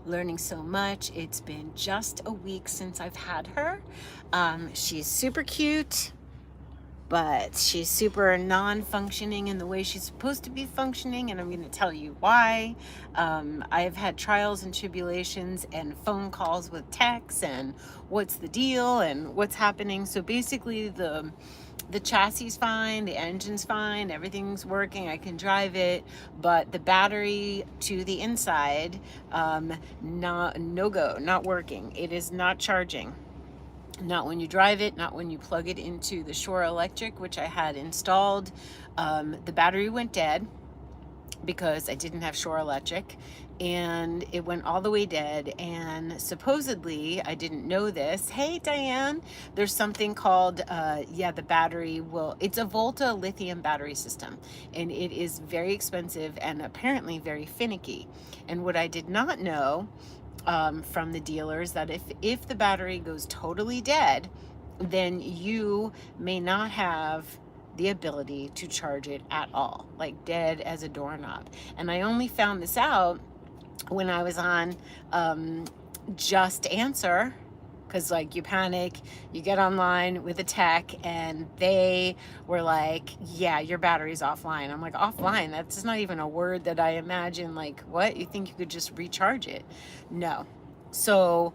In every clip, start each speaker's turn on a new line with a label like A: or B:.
A: learning so much. It's been just a week since I've had her. She's super cute, but she's super non-functioning in the way she's supposed to be functioning, and I'm going to tell you why. I've had trials and tribulations and phone calls with techs and what's the deal and what's happening. So basically the chassis is fine, the engine's fine, everything's working, I can drive it, but the battery to the inside, not working. It is not charging. Not when you drive it, not when you plug it into the Shore Electric, which I had installed. The battery went dead because I didn't have Shore Electric, and it went all the way dead. And supposedly, I didn't know this. Hey, Diane, there's something called, the battery it's a Volta lithium battery system, and it is very expensive and apparently very finicky. And what I did not know from the dealers, that if the battery goes totally dead, then you may not have the ability to charge it at all, like dead as a doorknob. And I only found this out when I was on Just Answer, because like you panic, you get online with a tech, and they were like, yeah, your battery's offline. I'm like, offline? That's not even a word that I imagine. Like, what? You think you could just recharge it? No. So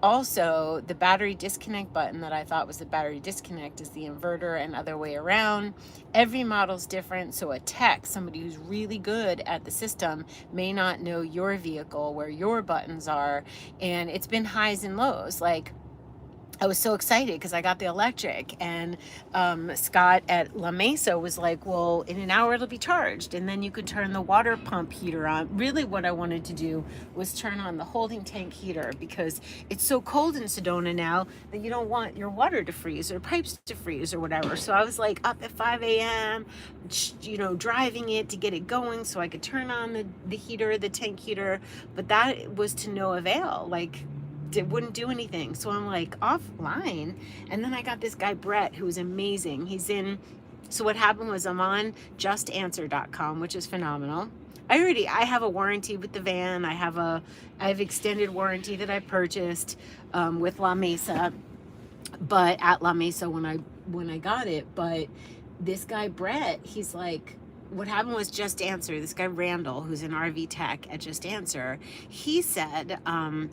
A: also the battery disconnect button that I thought was the battery disconnect is the inverter and other way around. Every model's different, so a tech, somebody who's really good at the system, may not know your vehicle, where your buttons are, and it's been highs and lows. Like, I was so excited because I got the electric, and Scott at La Mesa was like, well, in an hour it'll be charged, and then you could turn the water pump heater on. Really what I wanted to do was turn on the holding tank heater, because it's so cold in Sedona now that you don't want your water to freeze or pipes to freeze or whatever. So I was like up at 5 a.m., driving it to get it going so I could turn on the heater, the tank heater, but that was to no avail. Like, it wouldn't do anything. So I'm like, offline. And then I got this guy Brett, who was amazing. So what happened was, I'm on justanswer.com, which is phenomenal. I have a warranty with the van. I have extended warranty that I purchased with La Mesa, but at La Mesa when I got it. But this guy Brett, he's like, what happened was Just Answer, this guy Randall, who's an RV tech at Just Answer, he said,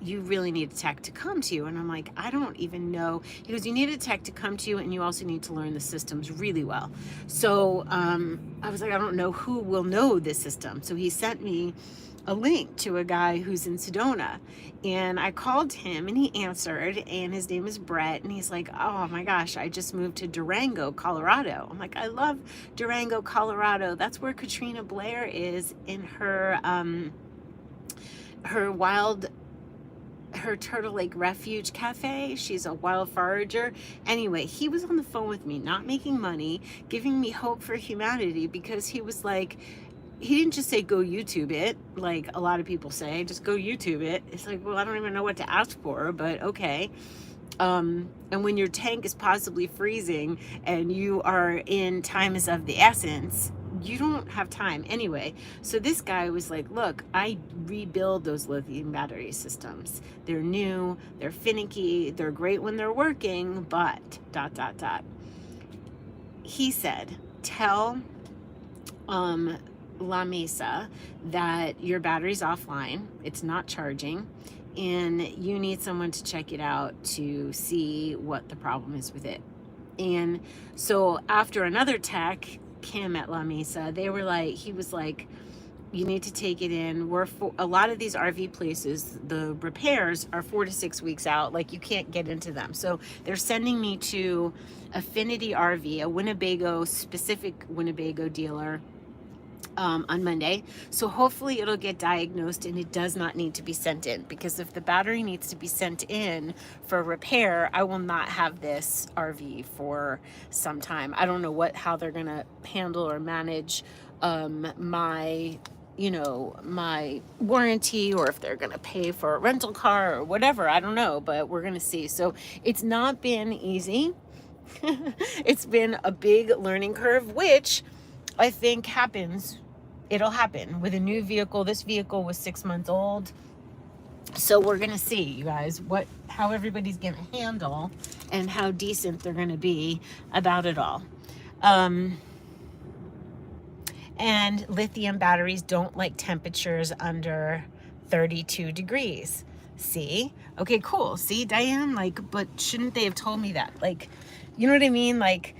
A: you really need a tech to come to you. And I'm like, I don't even know. He goes, you need a tech to come to you, and you also need to learn the systems really well. So I was like, I don't know who will know this system. So he sent me a link to a guy who's in Sedona, and I called him, and he answered, and his name is Brett, and he's like, oh my gosh, I just moved to Durango, Colorado. I'm like, I love Durango, Colorado. That's where Katrina Blair is in her Turtle Lake Refuge Cafe. She's a wild forager. Anyway, he was on the phone with me, not making money, giving me hope for humanity, because he was like, he didn't just say go YouTube it like a lot of people say, just go YouTube it. It's like, well, I don't even know what to ask for, but okay. And when your tank is possibly freezing and you are in time is of the essence, you don't have time anyway. So this guy was like, look, I rebuild those lithium battery systems. They're new, they're finicky, they're great when they're working, but ... He said, tell La Mesa that your battery's offline, it's not charging, and you need someone to check it out to see what the problem is with it. And so after another tech, Kim at La Mesa, he was like, you need to take it in. A lot of these RV places, the repairs are 4 to 6 weeks out. Like, you can't get into them. So they're sending me to Affinity RV, a Winnebago, specific Winnebago dealer, on Monday. So hopefully it'll get diagnosed and it does not need to be sent in, because if the battery needs to be sent in for repair, I will not have this RV for some time. I don't know how they're gonna handle or manage my warranty, or if they're gonna pay for a rental car or whatever. I don't know, but we're gonna see. So it's not been easy. It's been a big learning curve, which I think it'll happen with a new vehicle. This vehicle was 6 months old. So we're gonna see, you guys, how everybody's gonna handle and how decent they're gonna be about it all. And lithium batteries don't like temperatures under 32 degrees. See? Okay, cool. See, Diane? Like, but shouldn't they have told me that? Like, you know what I mean? Like,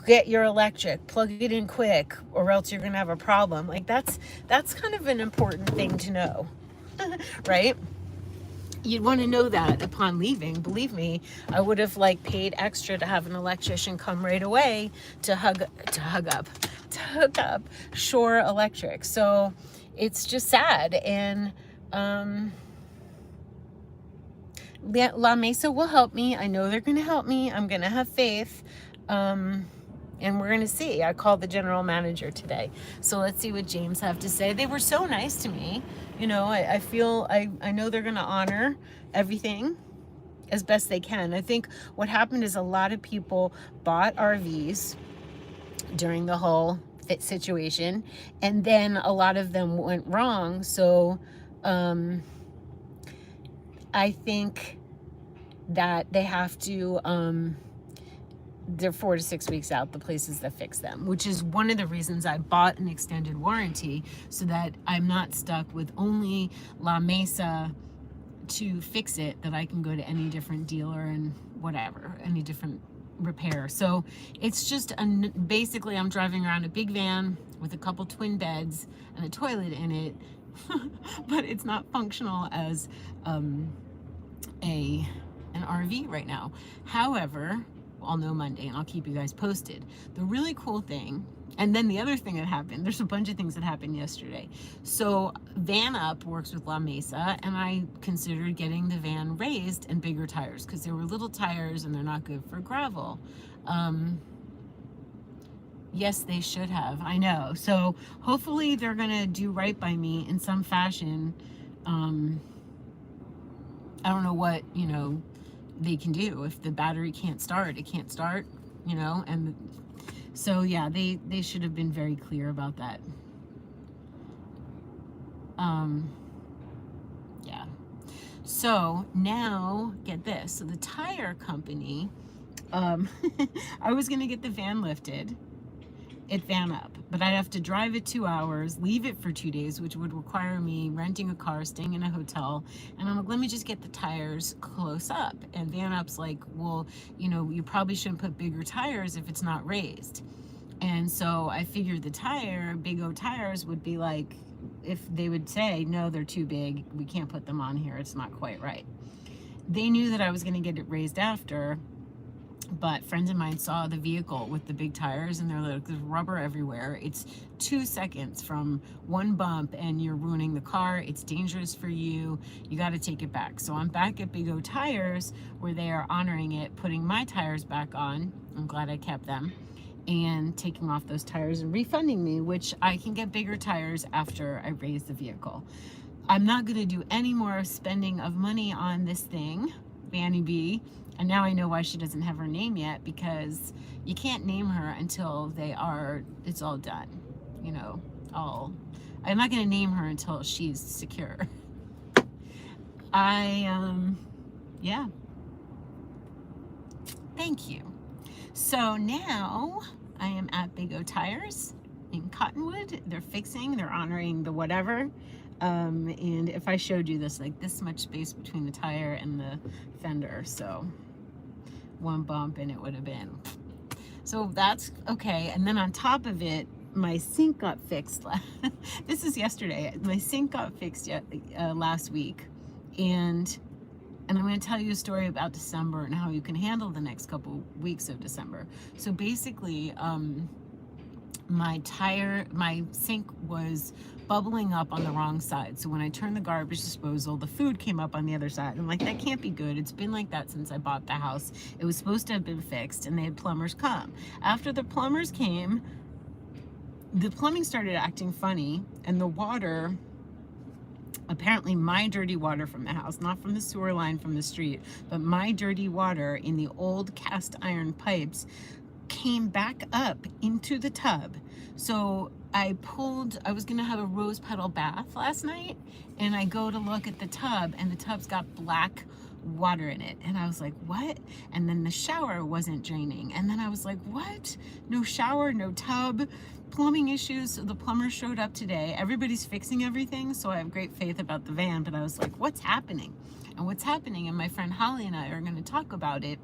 A: get your electric, plug it in quick, or else you're gonna have a problem. Like, that's kind of an important thing to know, right? You'd want to know that upon leaving. Believe me, I would have like paid extra to have an electrician come right away to hook up Shore Electric. So it's just sad. And La Mesa will help me. I know they're going to help me. I'm going to have faith. And we're going to see. I called the general manager today. So let's see what James have to say. They were so nice to me. You know, I feel, I know they're going to honor everything as best they can. I think what happened is a lot of people bought RVs during the whole fit situation, and then a lot of them went wrong. So I think that they have to, they're 4 to 6 weeks out, the places that fix them, which is one of the reasons I bought an extended warranty, so that I'm not stuck with only La Mesa to fix it, that I can go to any different dealer and whatever, any different repair. So it's just basically I'm driving around a big van with a couple twin beds and a toilet in it, but it's not functional as an RV right now. However, I'll know Monday and I'll keep you guys posted. The really cool thing, and then the other thing that happened, there's a bunch of things that happened yesterday. So Van Up works with La Mesa, and I considered getting the van raised and bigger tires, because they were little tires and they're not good for gravel. Yes, they should have, I know. So hopefully they're gonna do right by me in some fashion. I don't know what, you know, they can do. If the battery can't start, it can't start, you know. And so yeah, they should have been very clear about that. Yeah. So now get this. So the tire company, I was gonna get the van lifted at Van Up, but I'd have to drive it 2 hours, leave it for 2 days, which would require me renting a car, staying in a hotel. And I'm like, let me just get the tires close up. And Van Up's like, well, you know, you probably shouldn't put bigger tires if it's not raised. And so I figured the Big O tires would be like, if they would say, no, they're too big, we can't put them on here, it's not quite right. They knew that I was gonna get it raised after, but friends of mine saw the vehicle with the big tires, and they're like, there's rubber everywhere. It's 2 seconds from one bump and you're ruining the car. It's dangerous for you. You got to take it back. So I'm back at Big O Tires, where they are honoring it, putting my tires back on. I'm glad I kept them, and taking off those tires and refunding me, which I can get bigger tires after I raise the vehicle. I'm not going to do any more spending of money on this thing, Vanny B. And now I know why she doesn't have her name yet, because you can't name her until it's all done. You know, I'm not going to name her until she's secure. Yeah. Thank you. So now I am at Big O Tires in Cottonwood. They're honoring the whatever. And if I showed you this, like this much space between the tire and the fender, so one bump and it would have been. So that's okay. And then on top of it, my sink got fixed. This is yesterday. My sink got fixed last week. And I'm going to tell you a story about December and how you can handle the next couple weeks of December. So basically, my sink was bubbling up on the wrong side. So when I turned the garbage disposal, the food came up on the other side. I'm like, that can't be good. It's been like that since I bought the house. It was supposed to have been fixed, and they had plumbers come. After the plumbers came, the plumbing started acting funny, and the water, apparently my dirty water from the house, not from the sewer line from the street, but my dirty water in the old cast iron pipes came back up into the tub. So I was gonna have a rose petal bath last night, and I go to look at the tub, and the tub's got black water in it, and I was like, what? And then the shower wasn't draining, and then I was like, what? No shower, no tub, plumbing issues. So the plumber showed up today. Everybody's fixing everything, so I have great faith about the van, but I was like, what's happening? And what's happening, and my friend Holly and I are going to talk about it,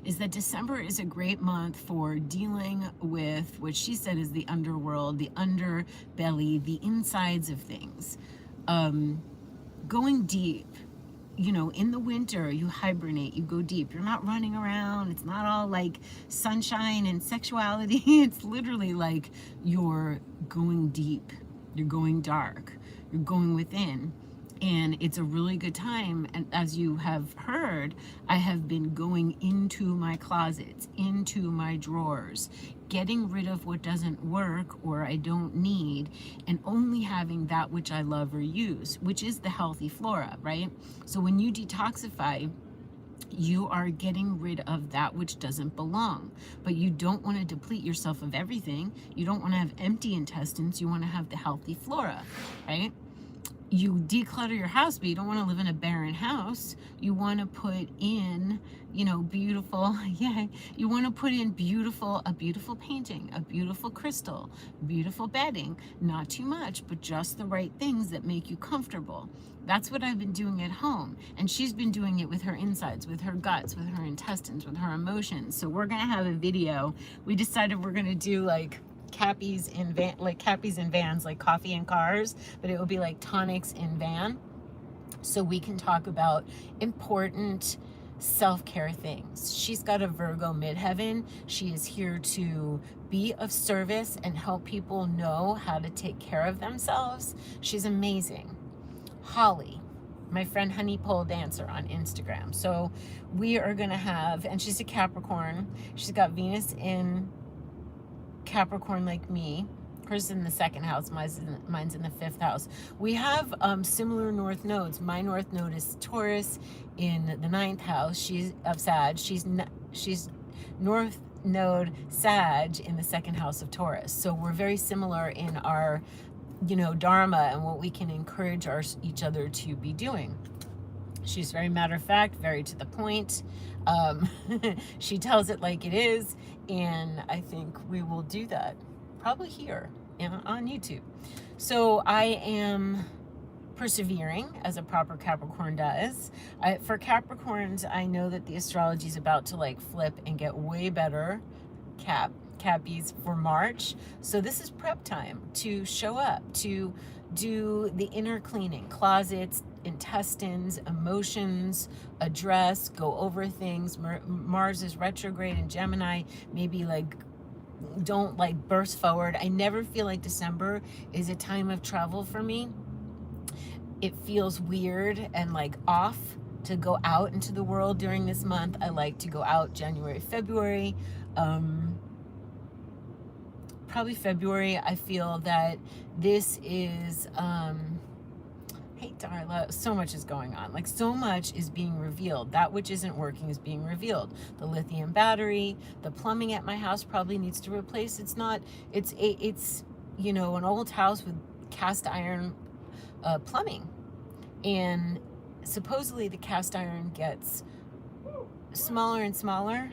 A: is that December is a great month for dealing with what she said is the underworld, the underbelly, the insides of things. Going deep. You know, in the winter, you hibernate, you go deep. You're not running around. It's not all like sunshine and sexuality. It's literally like you're going deep. You're going dark. You're going within. And it's a really good time. And as you have heard, I have been going into my closets, into my drawers, getting rid of what doesn't work or I don't need, and only having that which I love or use, which is the healthy flora, right? So when you detoxify, you are getting rid of that which doesn't belong. But you don't want to deplete yourself of everything. You don't want to have empty intestines. You want to have the healthy flora, right? You declutter your house, but you don't want to live in a barren house. You want to put in, you know, beautiful, you want to put in a beautiful painting, a beautiful crystal, beautiful bedding, not too much, but just the right things that make you comfortable. That's what I've been doing at home. And she's been doing it with her insides, with her guts, with her intestines, with her emotions. So we're going to have a video. We decided we're going to do like Cappies in vans, like coffee in cars, but it will be like tonics in van, so we can talk about important self-care things. She's got a Virgo midheaven. She is here to be of service and help people know how to take care of themselves. She's amazing. Holly, my friend Honey Pole Dancer on Instagram. So we are gonna have, and she's a Capricorn. She's got Venus in Capricorn like me. Hers in the second house, mine's in the fifth house. We have similar north nodes. My north node is Taurus in the ninth house. She's of Sag. She's north node Sag in the second house of Taurus. So we're very similar in our, you know, dharma and what we can encourage each other to be doing. She's very matter of fact, very to the point. She tells it like it is, and I think we will do that probably here and on YouTube. So I am persevering as a proper Capricorn does. For Capricorns, I know that the astrology is about to like flip and get way better, Cappies, for March. So this is prep time to show up, to do the inner cleaning, closets, intestines, emotions, address, go over things. Mars is retrograde in Gemini, maybe like don't like burst forward. I never feel like December is a time of travel for me. It feels weird and like off to go out into the world during this month. I like to go out January, February. Probably February. I feel that this is hey Darla, so much is going on. Like so much is being revealed. That which isn't working is being revealed. The lithium battery, the plumbing at my house probably needs to replace. It's you know, an old house with cast iron plumbing, and supposedly the cast iron gets smaller and smaller,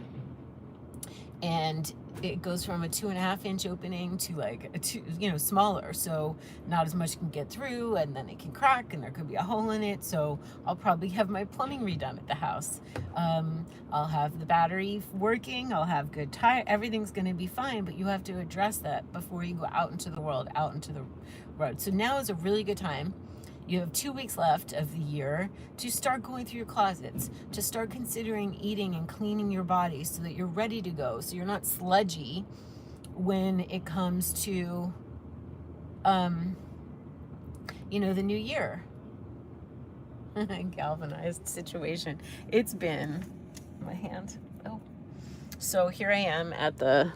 A: and it goes from a 2.5-inch opening to like a 2, you know, smaller, so not as much can get through, and then it can crack and there could be a hole in it. So I'll probably have my plumbing redone at the house. I'll have the battery working, I'll have good tire, everything's going to be fine, but you have to address that before you go out into the world, out into the road. So now is a really good time. You have 2 weeks left of the year to start going through your closets, to start considering eating and cleaning your body so that you're ready to go, so you're not sludgy when it comes to, you know, the new year. Galvanized situation. It's been, my hand, oh. So here I am at the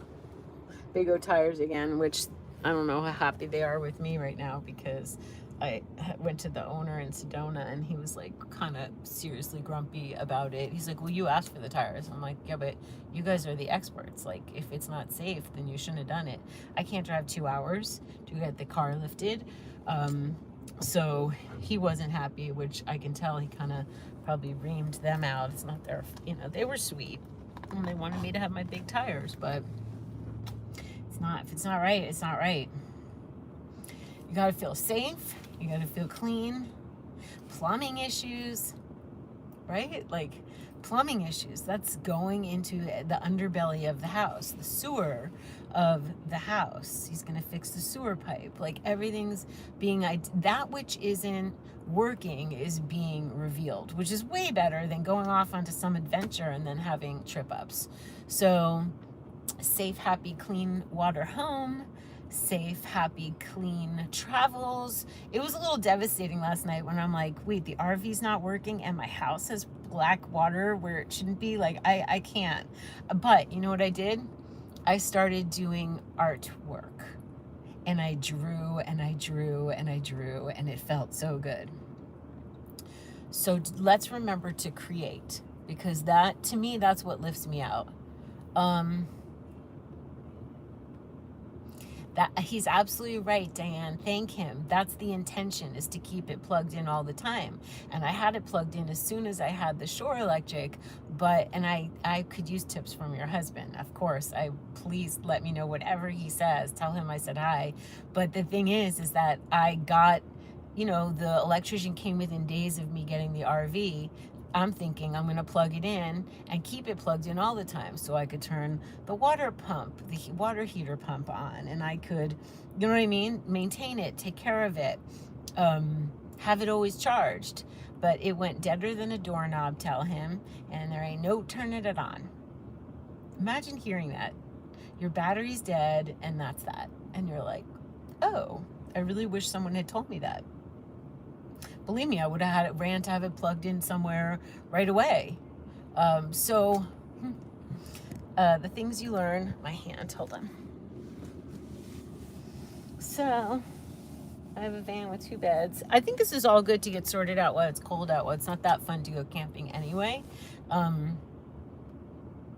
A: Big O Tires again, which I don't know how happy they are with me right now because I went to the owner in Sedona, and he was like kind of seriously grumpy about it. He's like, well, you asked for the tires. I'm like, yeah, but you guys are the experts. Like, if it's not safe, then you shouldn't have done it. I can't drive 2 hours to get the car lifted. So he wasn't happy, which I can tell he kind of probably reamed them out. It's not their, you know, they were sweet and they wanted me to have my big tires, but it's not, if it's not right, it's not right. You gotta feel safe, you gotta feel clean. Plumbing issues, right? Like, plumbing issues, that's going into the underbelly of the house, the sewer of the house. He's gonna fix the sewer pipe. Like, everything's being, that which isn't working is being revealed, which is way better than going off onto some adventure and then having trip ups. So, safe, happy, clean water home, safe, happy, clean travels. It was a little devastating last night when I'm like, wait, the RV's not working and my house has black water where it shouldn't be. Like, I can't. But you know what I did? I started doing artwork, and I drew and I drew and I drew, and it felt so good. So let's remember to create, because that, to me, that's what lifts me out. That, he's absolutely right, Diane. Thank him. That's the intention, is to keep it plugged in all the time. And I had it plugged in as soon as I had the Shore Electric, but, and I could use tips from your husband, of course. Please let me know whatever he says. Tell him I said hi. But the thing is that I got, you know, the electrician came within days of me getting the RV. I'm thinking I'm going to plug it in and keep it plugged in all the time, so I could turn the water pump, the water heater pump on, and I could, you know what I mean, maintain it, take care of it, have it always charged. But it went deader than a doorknob, tell him, and there ain't no turning it on. Imagine hearing that. Your battery's dead, and that's that. And you're like, oh, I really wish someone had told me that. Believe me, I would have ran to have it plugged in somewhere right away. The things you learn, my hand, hold on. So, I have a van with 2 beds. I think this is all good to get sorted out while it's cold out. Well, it's not that fun to go camping anyway.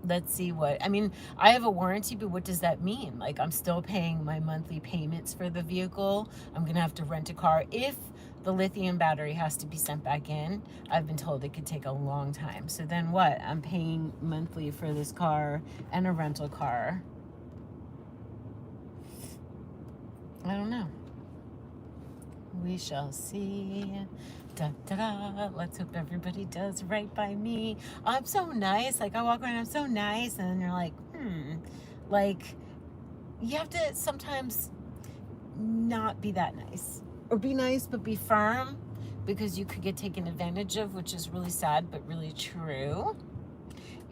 A: Let's see what, I mean, I have a warranty, but what does that mean? Like, I'm still paying my monthly payments for the vehicle. I'm gonna have to rent a car. If the lithium battery has to be sent back in, I've been told it could take a long time. So then what? I'm paying monthly for this car and a rental car. I don't know. We shall see. Da, da, da. Let's hope everybody does right by me. I'm so nice. Like, I walk around, I'm so nice. And then you're like, like, you have to sometimes not be that nice. Or be nice, but be firm, because you could get taken advantage of, which is really sad, but really true.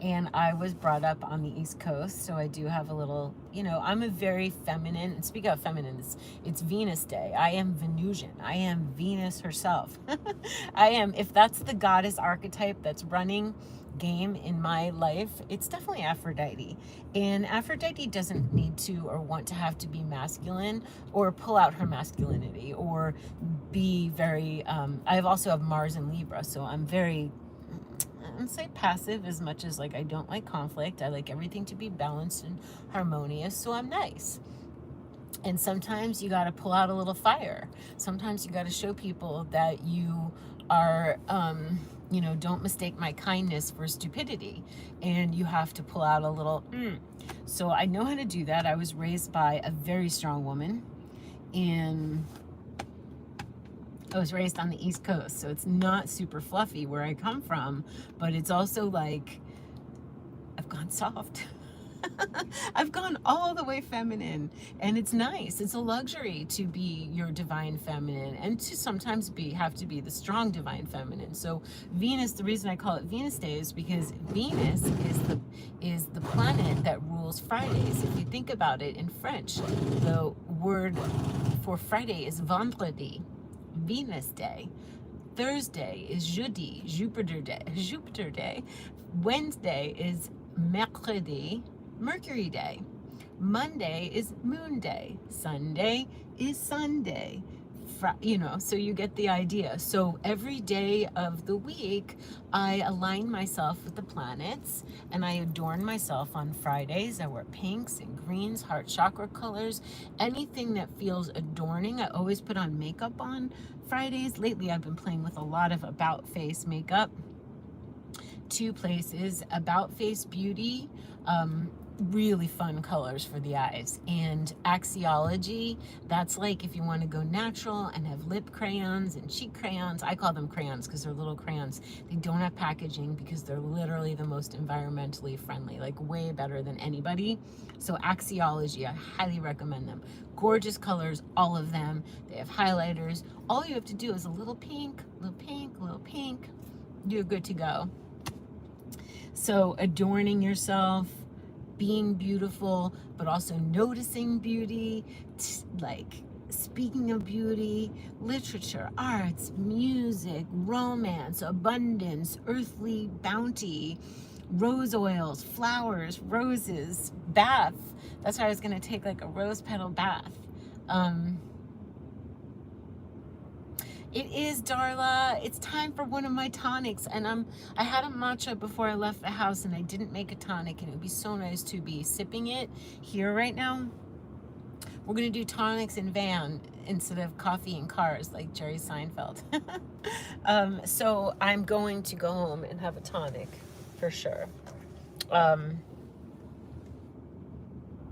A: And I was brought up on the East Coast, so I do have a little, you know, I'm a very feminine, and speaking of feminine, it's Venus Day. I am Venusian. I am Venus herself. I am, if that's the goddess archetype that's running game in my life, it's definitely Aphrodite. And Aphrodite doesn't need to or want to have to be masculine or pull out her masculinity or be very, I also have Mars in Libra, so I'm very, I don't say passive as much as, like, I don't like conflict. I like everything to be balanced and harmonious, so I'm nice. And sometimes you got to pull out a little fire. Sometimes you got to show people that you are, you know, don't mistake my kindness for stupidity. And you have to pull out a little, So I know how to do that. I was raised by a very strong woman, and I was raised on the East Coast, so it's not super fluffy where I come from, but it's also like, I've gone soft. I've gone all the way feminine, and it's nice. It's a luxury to be your divine feminine, and to sometimes have to be the strong divine feminine. So Venus, the reason I call it Venus Day is because Venus is the planet that rules Fridays. If you think about it in French, the word for Friday is vendredi, Venus Day. Thursday is jeudi, Jupiter Day. Wednesday is mercredi, Mercury Day. Monday is Moon Day. Sunday is Sunday. you know, so you get the idea. So every day of the week, I align myself with the planets, and I adorn myself on Fridays. I wear pinks and greens, heart chakra colors, anything that feels adorning. I always put on makeup on Fridays. Lately, I've been playing with a lot of about face makeup. 2 places, About Face Beauty, really fun colors for the eyes, and Axiology, that's like if you want to go natural and have lip crayons and cheek crayons. I call them crayons because they're little crayons. They don't have packaging because they're literally the most environmentally friendly, like way better than anybody. So Axiology, I highly recommend them. Gorgeous colors, all of them. They have highlighters. All you have to do is a little pink, little pink, little pink. You're good to go. So adorning yourself, being beautiful, but also noticing beauty, like speaking of beauty, literature, arts, music, romance, abundance, earthly bounty, rose oils, flowers, roses, bath. That's why I was going to take like a rose petal bath. It is, Darla. It's time for one of my tonics, and I had a matcha before I left the house, and I didn't make a tonic, and it would be so nice to be sipping it here right now. We're gonna do tonics in van instead of coffee in cars like Jerry Seinfeld. So I'm going to go home and have a tonic for sure.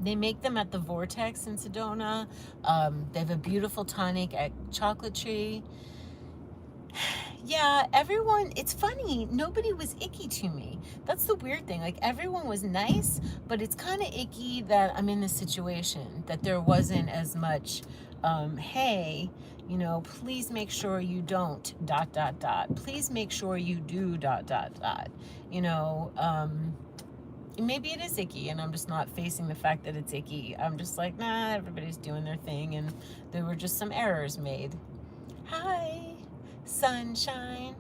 A: They make them at the Vortex in Sedona. They have a beautiful tonic at Chocolate Tree. Yeah, everyone, it's funny, nobody was icky to me. That's the weird thing. Like, everyone was nice, but it's kind of icky that I'm in this situation, that there wasn't as much, hey, you know, please make sure you don't, ... Please make sure you do, ... You know, maybe it is icky, and I'm just not facing the fact that it's icky. I'm just like, nah, everybody's doing their thing, and there were just some errors made. Hi, sunshine.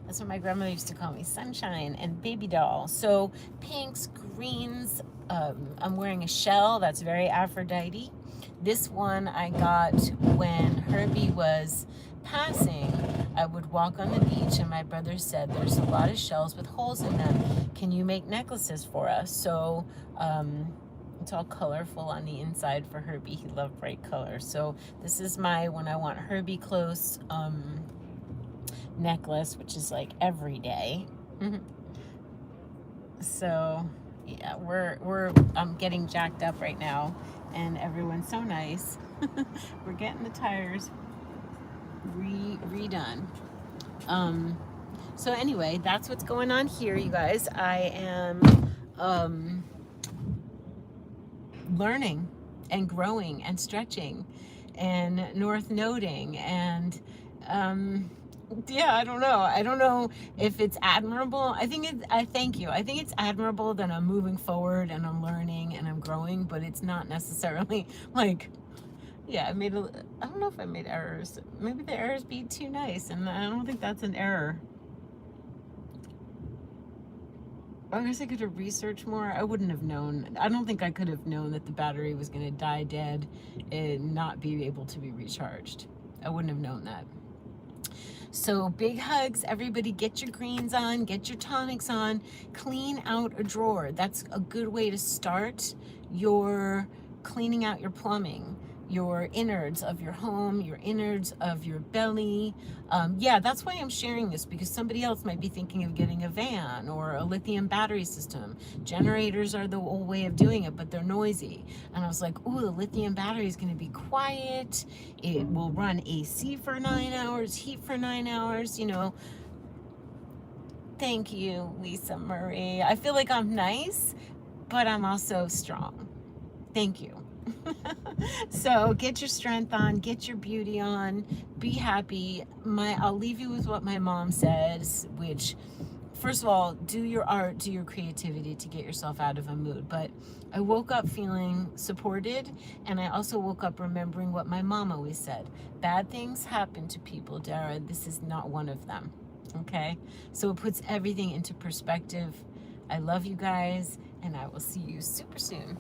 A: That's what my grandmother used to call me, sunshine and baby doll. So pinks, greens. I'm wearing a shell that's very Aphrodite. This one I got when Herbie was passing. I would walk on the beach, and my brother said, there's a lot of shells with holes in them. Can you make necklaces for us? So it's all colorful on the inside for Herbie. He loved bright colors. So this is my when I want Herbie close necklace, which is like every day. So yeah, I'm getting jacked up right now, and everyone's so nice. We're getting the tires redone. So anyway, that's what's going on here, you guys. I am learning and growing and stretching and north noding, and yeah, I don't know if it's admirable. I thank you. I think it's admirable that I'm moving forward and I'm learning and I'm growing, but it's not necessarily like, yeah, I don't know if I made errors. Maybe the errors be too nice, and I don't think that's an error. I guess I could have researched more. I wouldn't have known. I don't think I could have known that the battery was going to die dead and not be able to be recharged. I wouldn't have known that. So big hugs, everybody. Get your greens on, get your tonics on, clean out a drawer. That's a good way to start your cleaning out your plumbing, your innards of your home, your innards of your belly. Yeah, that's why I'm sharing this, because somebody else might be thinking of getting a van or a lithium battery system. Generators are the old way of doing it, but they're noisy. And I was like, ooh, the lithium battery is going to be quiet. It will run AC for 9 hours, heat for 9 hours, you know. Thank you, Lisa Marie. I feel like I'm nice, but I'm also strong. Thank you. So get your strength on, get your beauty on, be happy. I'll leave you with what my mom says, which, first of all, do your art, do your creativity to get yourself out of a mood. But I woke up feeling supported, and I also woke up remembering what my mom always said. Bad things happen to people, Dara. This is not one of them. Okay? So it puts everything into perspective. I love you guys, and I will see you super soon.